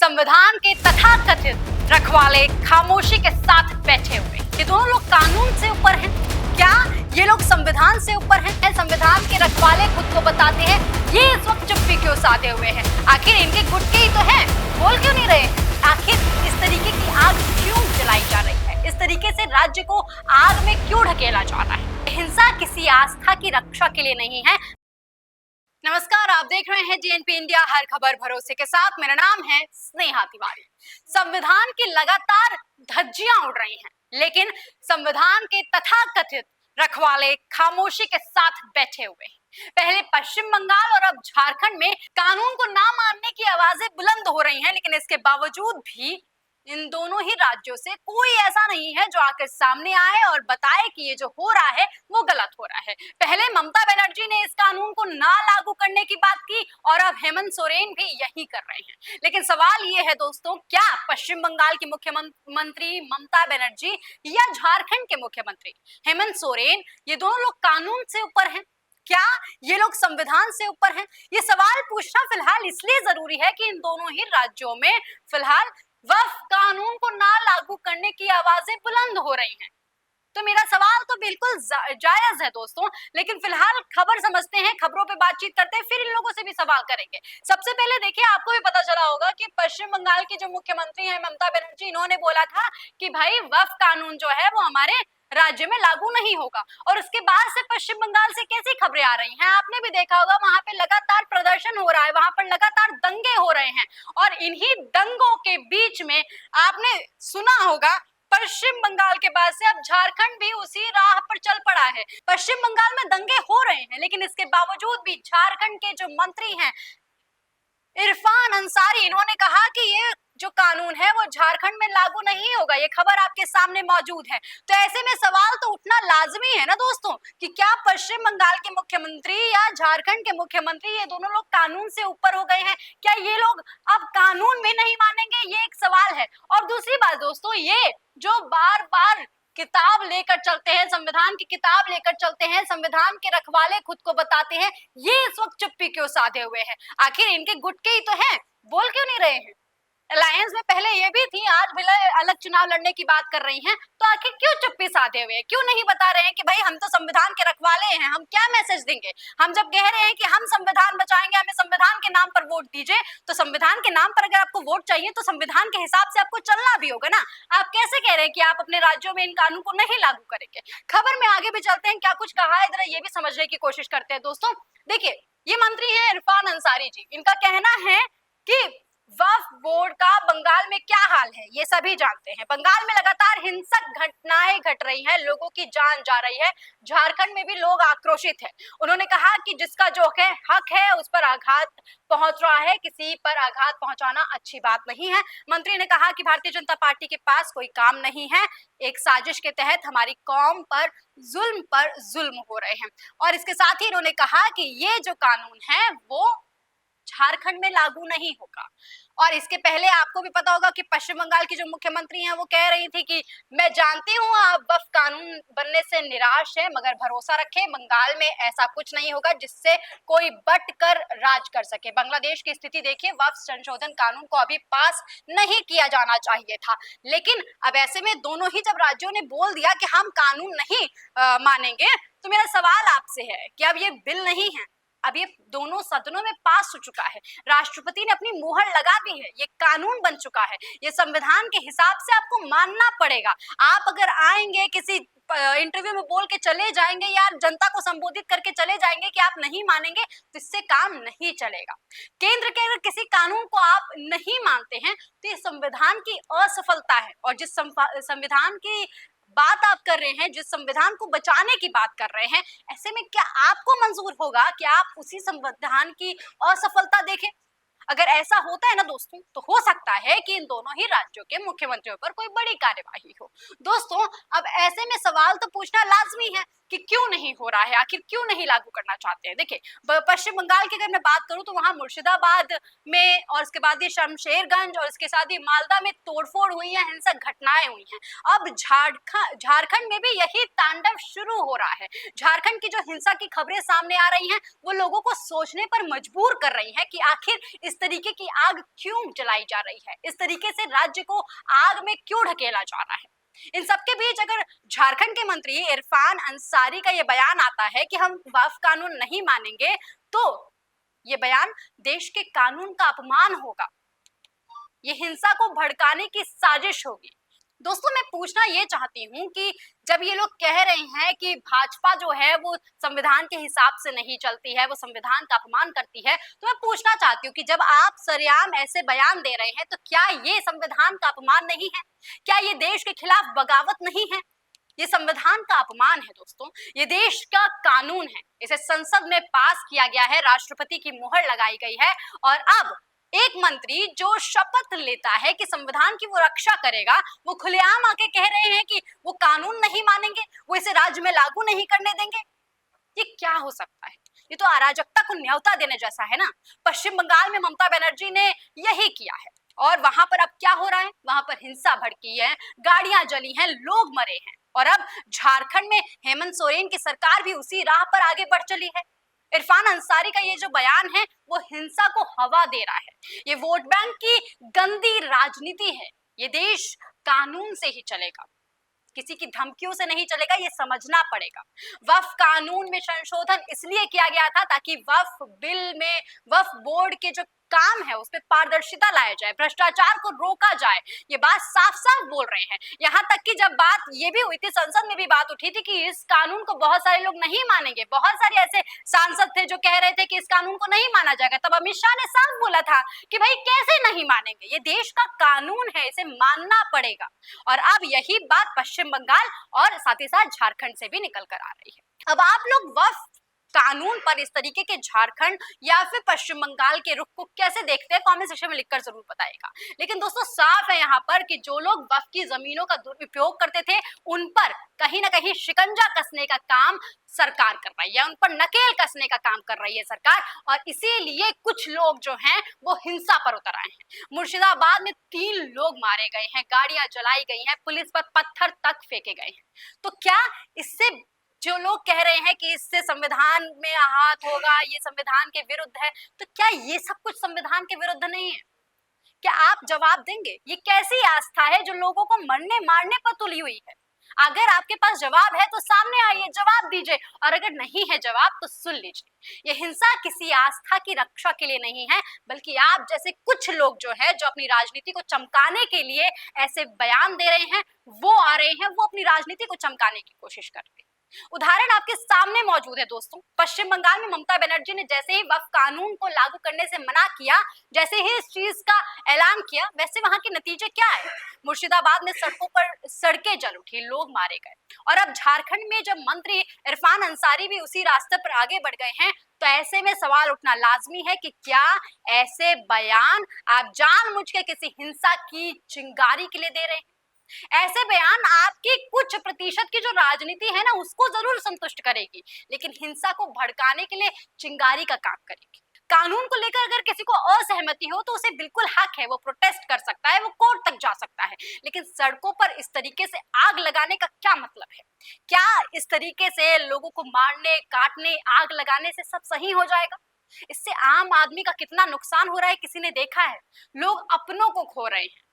संविधान के तथाकथित रखवाले खामोशी के साथ बैठे हुए। ये दोनों लोग कानून से ऊपर हैं क्या? ये लोग संविधान से ऊपर हैं? संविधान के रखवाले खुद को बताते हैं, ये इस वक्त चुप्पी क्यों साधे हुए हैं? आखिर इनके गुटके ही तो हैं, बोल क्यों नहीं रहे? आखिर इस तरीके की आग क्यों जलाई जा रही है? इस तरीके से राज्य को आग में क्यों ढकेला जा रहा है? हिंसा किसी आस्था की रक्षा के लिए नहीं है। नमस्कार, आप देख रहे हैं जेएनपी इंडिया, हर खबर भरोसे के साथ। मेरा नाम है स्नेहा तिवारी। संविधान की लगातार धज्जियां उड़ रही हैं, लेकिन संविधान के तथाकथित रखवाले खामोशी के साथ बैठे हुए हैं। पहले पश्चिम बंगाल और अब झारखंड में कानून को ना मानने की आवाजें बुलंद हो रही हैं, लेकिन इसके बावजूद भी इन दोनों ही राज्यों से कोई ऐसा नहीं है जो आकर सामने आए और बताए कि ये जो हो रहा है वो गलत हो रहा है। पहले ममता बनर्जी ने इस कानून को ना लागू करने की बात की और अब हेमंत सोरेन भी यही कर रहे हैं। लेकिन सवाल ये है दोस्तों, क्या पश्चिम बंगाल की मुख्यमंत्री ममता बनर्जी या झारखंड के मुख्यमंत्री हेमंत सोरेन, ये दोनों लोग कानून से ऊपर हैं क्या? ये लोग संविधान से ऊपर हैं? ये सवाल पूछना फिलहाल इसलिए जरूरी है कि इन दोनों ही राज्यों में फिलहाल वक्फ कानून को ना लागू करने की आवाजें बुलंद हो रही हैं। तो मेरा सवाल तो बिल्कुल जायज है दोस्तों, लेकिन फिलहाल खबर समझते हैं, खबरों पे बातचीत करते हैं, फिर इन लोगों से भी सवाल करेंगे। सबसे पहले देखिए, आपको भी पता चला होगा कि पश्चिम बंगाल की जो मुख्यमंत्री है ममता बनर्जी, इन्होंने बोला था कि भाई वक्फ कानून जो है वो हमारे राज्य में लागू नहीं होगा। और उसके बाद से पश्चिम बंगाल से कैसी खबरें आ रही हैं, आपने भी देखा होगा, वहां पे लगातार प्रदर्शन हो रहा है, वहां पर लगातार दंगे हो रहे हैं। और इन्हीं दंगों के बीच में आपने सुना होगा, पश्चिम बंगाल के बाद से अब झारखंड भी उसी राह पर चल पड़ा है। पश्चिम बंगाल में दंगे हो रहे हैं, लेकिन इसके बावजूद भी झारखंड के जो मंत्री हैं इरफान अंसारी, इन्होंने कहा कि ये जो कानून है वो झारखंड में लागू नहीं होगा। ये खबर आपके सामने मौजूद है। तो ऐसे में सवाल तो उठना लाजमी है ना दोस्तों, कि क्या पश्चिम बंगाल के मुख्यमंत्री या झारखंड के मुख्यमंत्री, ये दोनों लोग कानून से ऊपर हो गए हैं? क्या ये लोग अब कानून भी नहीं मानेंगे? ये एक सवाल है। और दूसरी बात दोस्तों, ये जो बार बार किताब लेकर चलते हैं, संविधान की किताब लेकर चलते हैं, संविधान के रखवाले खुद को बताते हैं, ये इस वक्त चुप्पी क्यों साधे हुए हैं? आखिर इनके गुटके ही तो हैं, बोल क्यों नहीं रहे हैं? अलायंस में पहले ये भी थी, आज भी अलग चुनाव लड़ने की बात कर रही हैं, तो आखिर क्यों चुप्पी साधे हुए हैं? क्यों नहीं बता रहे हैं कि भाई हम तो संविधान के रखवाले हैं, हम क्या मैसेज देंगे? हम जब कह रहे हैं कि हम संविधान बचाएंगे, हमें संविधान के नाम पर वोट दीजिए, तो संविधान के नाम पर अगर आपको वोट चाहिए तो संविधान के हिसाब से आपको चलना भी होगा ना। आप कैसे कह रहे हैं कि आप अपने राज्यों में इन कानून को नहीं लागू करेंगे? खबर में आगे भी चलते हैं, क्या कुछ कहा है जरा ये भी समझने की कोशिश करते हैं दोस्तों। देखिए, ये मंत्री है इरफान अंसारी जी, इनका कहना है कि वक्फ बोर्ड का बंगाल में क्या हाल है ये सभी जानते हैं। बंगाल में लगातार हिंसक घटनाएं घट रही हैं, लोगों की जान जा रही है, झारखंड में भी लोग आक्रोशित हैं। उन्होंने कहा कि जिसका जो हक है उस पर आघात पहुंच रहा है, किसी पर आघात पहुंचाना अच्छी बात नहीं है। मंत्री ने कहा कि भारतीय जनता पार्टी के पास कोई काम नहीं है, एक साजिश के तहत हमारी कौम पर जुल्म हो रहे हैं। और इसके साथ ही उन्होंने कहा कि ये जो कानून है वो झारखंड में लागू नहीं होगा। और इसके पहले आपको भी पता होगा कि पश्चिम बंगाल की जो मुख्यमंत्री हैं वो कह रही थी कि मैं जानती हूँ आप वक्फ कानून बनने से निराश है, मगर भरोसा रखें बंगाल में ऐसा कुछ नहीं होगा जिससे कोई बट कर राज कर सके। बांग्लादेश की स्थिति देखिए, वक्फ संशोधन कानून को अभी पास नहीं किया जाना चाहिए था, लेकिन अब ऐसे में दोनों ही जब राज्यों ने बोल दिया कि हम कानून नहीं मानेंगे, तो मेरा सवाल आपसे है कि अब ये बिल नहीं है, अब ये दोनों सदनों में पास हो चुका है, राष्ट्रपति ने अपनी मुहर लगा दी है, ये कानून बन चुका है, ये संविधान के हिसाब से आपको मानना पड़ेगा। आप अगर आएंगे किसी इंटरव्यू में बोल के चले जाएंगे या जनता को संबोधित करके चले जाएंगे कि आप नहीं मानेंगे, तो इससे काम नहीं चलेगा। केंद्र के अगर किसी कानून को आप नहीं मानते हैं तो ये संविधान की असफलता है। और जिस संविधान की बात आप कर रहे हैं, जिस संविधान को बचाने की बात कर रहे हैं, ऐसे में क्या आपको मंजूर होगा कि आप उसी संविधान की असफलता देखें? अगर ऐसा होता है ना दोस्तों, तो हो सकता है कि इन दोनों ही राज्यों के मुख्यमंत्रियों पर कोई बड़ी कार्यवाही हो। दोस्तों, अब ऐसे में सवाल तो पूछना लाजमी है कि क्यों नहीं हो रहा है, आखिर क्यों नहीं लागू करना चाहते हैं। देखिए, पश्चिम बंगाल की अगर मैं बात करूं तो वहां मुर्शिदाबाद में और उसके बाद ये शमशेरगंज और इसके साथ ही मालदा में तोड़फोड़ हुई है, हिंसक घटनाएं हुई हैं। अब झारखंड में भी यही तांडव शुरू हो रहा है। झारखंड की जो हिंसा की खबरें सामने आ रही हैं वो लोगों को सोचने पर मजबूर कर रही हैं कि आखिर इस तरीके की आग क्यों जलाई जा रही है, इस तरीके से राज्य को आग में क्यों ढकेला जा रहा है। इन सबके बीच अगर झारखंड के मंत्री इरफान अंसारी का ये बयान आता है कि हम वक्फ कानून नहीं मानेंगे, तो ये बयान देश के कानून का अपमान होगा, ये हिंसा को भड़काने की साजिश होगी। दोस्तों, मैं पूछना ये चाहती हूँ कि जब ये लोग कह रहे हैं कि भाजपा जो है वो संविधान के हिसाब से नहीं चलती है, वो संविधान का अपमान करती है, तो मैं पूछना चाहती हूँ कि जब आप सरेआम ऐसे बयान दे रहे हैं तो क्या ये संविधान का अपमान नहीं है? क्या ये देश के खिलाफ बगावत नहीं है? ये संविधान का अपमान है दोस्तों, ये देश का कानून है, इसे संसद में पास किया गया है, राष्ट्रपति की मुहर लगाई गई है, और अब एक मंत्री जो शपथ लेता है कि संविधान की वो रक्षा करेगा, वो खुलेआम आके कह रहे हैं कि वो कानून नहीं मानेंगे, वो इसे राज्य में लागू नहीं करने देंगे। ये क्या हो सकता है? ये तो अराजकता को न्योता देने जैसा है ना। पश्चिम बंगाल में ममता बनर्जी ने यही किया है, और वहां पर अब क्या हो रहा है? वहां पर हिंसा भड़की है, गाड़ियां जली हैं, लोग मरे हैं, और अब झारखंड में हेमंत सोरेन की सरकार भी उसी राह पर आगे बढ़ चली है। इरफान अंसारी का ये जो बयान है वो हिंसा को हवा दे रहा है, ये वोट बैंक की गंदी राजनीति है। ये देश कानून से ही चलेगा, किसी की धमकियों से नहीं चलेगा, ये समझना पड़ेगा। वक्फ कानून में संशोधन इसलिए किया गया था ताकि वक्फ बिल में वक्फ बोर्ड के जो काम है उसमें पारदर्शिता लाया जाए, भ्रष्टाचार को रोका जाए। ये बात साफ साफ बोल रहे हैं। यहाँ तक कि जब बात ये भी हुई थी, संसद में भी बात उठी थी कि इस कानून को बहुत सारे लोग नहीं मानेंगे, बहुत सारे ऐसे सांसद थे जो कह रहे थे कि इस कानून को नहीं माना जाएगा, तब अमित शाह ने साफ बोला था कि भाई कैसे नहीं मानेंगे, ये देश का कानून है, इसे मानना पड़ेगा। और अब यही बात पश्चिम बंगाल और साथ ही साथ झारखंड से भी निकल कर आ रही है। अब आप लोग वक्फ कानून पर इस तरीके के झारखंड या फिर पश्चिम बंगाल के रुख को कैसे देखते हैं, कमेंट सेक्शन में लिखकर जरूर बताइएगा। लेकिन दोस्तों, साफ है यहाँ पर कि जो लोग वक्फ की जमीनों का दुरुपयोग करते थे, उन पर कहीं ना कहीं शिकंजा कसने का काम सरकार कर रही है, उन पर नकेल कसने का काम कर रही है सरकार, और इसीलिए कुछ लोग जो हैं वो हिंसा पर उतर आए हैं। मुर्शिदाबाद में 3 लोग मारे गए हैं, गाड़ियां जलाई गई हैं, पुलिस पर पत्थर तक फेंके गए हैं। तो क्या इससे जो लोग कह रहे हैं कि इससे संविधान में आहत होगा, ये संविधान के विरुद्ध है, तो क्या ये सब कुछ संविधान के विरुद्ध नहीं है? क्या आप जवाब देंगे? ये कैसी आस्था है जो लोगों को मरने मारने पर तुली हुई है? अगर आपके पास जवाब है तो सामने आइए, जवाब दीजिए, और अगर नहीं है जवाब तो सुन लीजिए। ये हिंसा किसी आस्था की रक्षा के लिए नहीं है, बल्कि आप जैसे कुछ लोग जो है, जो अपनी राजनीति को चमकाने के लिए ऐसे बयान दे रहे हैं, वो आ रहे हैं, वो अपनी राजनीति को चमकाने की कोशिश कर रहे हैं। उदाहरण आपके सामने मौजूद है दोस्तों। पश्चिम बंगाल में ममता बनर्जी ने जैसे ही वक्फ कानून को लागू करने से मना किया, जैसे ही इस चीज का ऐलान किया, वैसे वहां के नतीजे क्या है? मुर्शिदाबाद में सड़कों पर सड़कें जल उठी, लोग मारे गए। और अब झारखंड में जब मंत्री इरफान अंसारी भी उसी रास्ते पर आगे बढ़ गए हैं, तो ऐसे में सवाल उठना लाजमी है कि क्या ऐसे बयान आप जानबूझ के किसी हिंसा की चिंगारी के लिए दे रहे हैं? ऐसे बयान आपकी कुछ प्रतिशत की जो राजनीति है ना, उसको जरूर संतुष्ट करेगी, लेकिन हिंसा को भड़काने के लिए चिंगारी का काम करेगी। कानून को लेकर अगर किसी को असहमति हो तो उसे बिल्कुल हक है, वो प्रोटेस्ट कर सकता है, वो कोर्ट तक जा सकता है, लेकिन सड़कों पर इस तरीके से आग लगाने का क्या मतलब है? क्या इस तरीके से लोगों को मारने, काटने, आग लगाने से सब सही हो जाएगा? इससे आम आदमी का कितना नुकसान हो रहा है किसी ने देखा है? लोग अपनों को खो रहे हैं।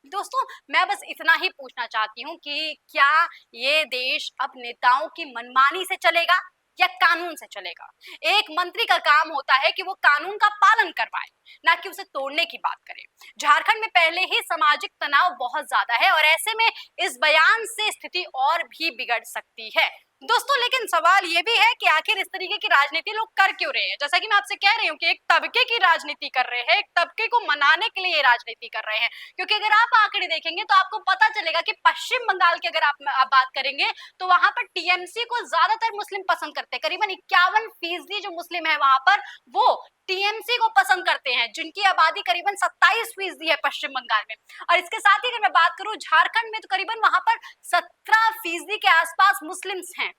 दोस्तों, मैं बस इतना ही पूछना चाहती हूँ कि क्या ये देश अब नेताओं की मनमानी से चलेगा या कानून से चलेगा? एक मंत्री का काम होता है कि वो कानून का पालन करवाए, ना कि उसे तोड़ने की बात करे। झारखंड में पहले ही सामाजिक तनाव बहुत ज्यादा है, और ऐसे में इस बयान से स्थिति और भी बिगड़ सकती है। दोस्तों, लेकिन सवाल ये भी है कि आखिर इस तरीके की राजनीति लोग कर क्यों रहे हैं? जैसा कि मैं आपसे कह रही हूँ कि एक तबके की राजनीति कर रहे हैं, एक तबके को मनाने के लिए ये राजनीति कर रहे हैं। क्योंकि अगर आप आंकड़े देखेंगे तो आपको पता चलेगा कि पश्चिम बंगाल की अगर आप बात करेंगे तो वहां पर टीएमसी को ज्यादातर मुस्लिम पसंद करते हैं। करीबन 51% जो मुस्लिम है वहां पर, वो टीएमसी को पसंद करते हैं, जिनकी आबादी करीबन 27% है पश्चिम बंगाल में। और इसके साथ ही अगर मैं बात करूं झारखंड में, तो करीबन वहां पर 17% के आसपास मुस्लिम्स हैं,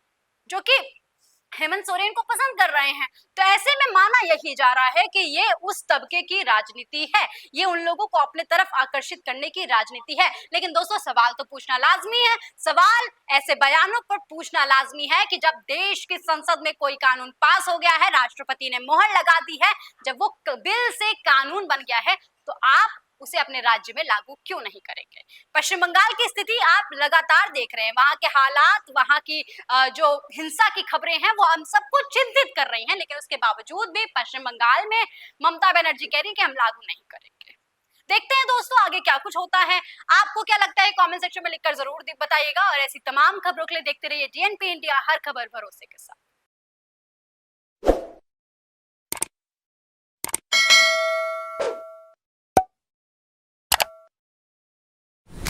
जो कि हेमंत सोरेन को पसंद कर रहे हैं। तो ऐसे में माना यही जा रहा है कि ये उस तबके की राजनीति है, ये उन लोगों को अपने तरफ आकर्षित करने की राजनीति है। लेकिन दोस्तों सवाल तो पूछना लाजमी है, सवाल ऐसे बयानों पर पूछना लाजमी है कि जब देश की संसद में कोई कानून पास हो गया है, राष्ट्रपति ने मोहर लगा दी है, जब वो बिल से कानून बन गया है, तो आप उसे अपने राज्य में लागू क्यों नहीं करेंगे। पश्चिम बंगाल की स्थिति आप लगातार देख रहे हैं, वहां के हालात, वहां की जो हिंसा की खबरें हैं वो हम सबको चिंतित कर रही हैं, लेकिन उसके बावजूद भी पश्चिम बंगाल में ममता बनर्जी कह रही कि हम लागू नहीं करेंगे। देखते हैं दोस्तों आगे क्या कुछ होता है। आपको क्या लगता है कमेंट सेक्शन में लिखकर जरूर बताइएगा, और ऐसी तमाम खबरों के लिए देखते रहिए DNP इंडिया, हर खबर भरोसे के साथ।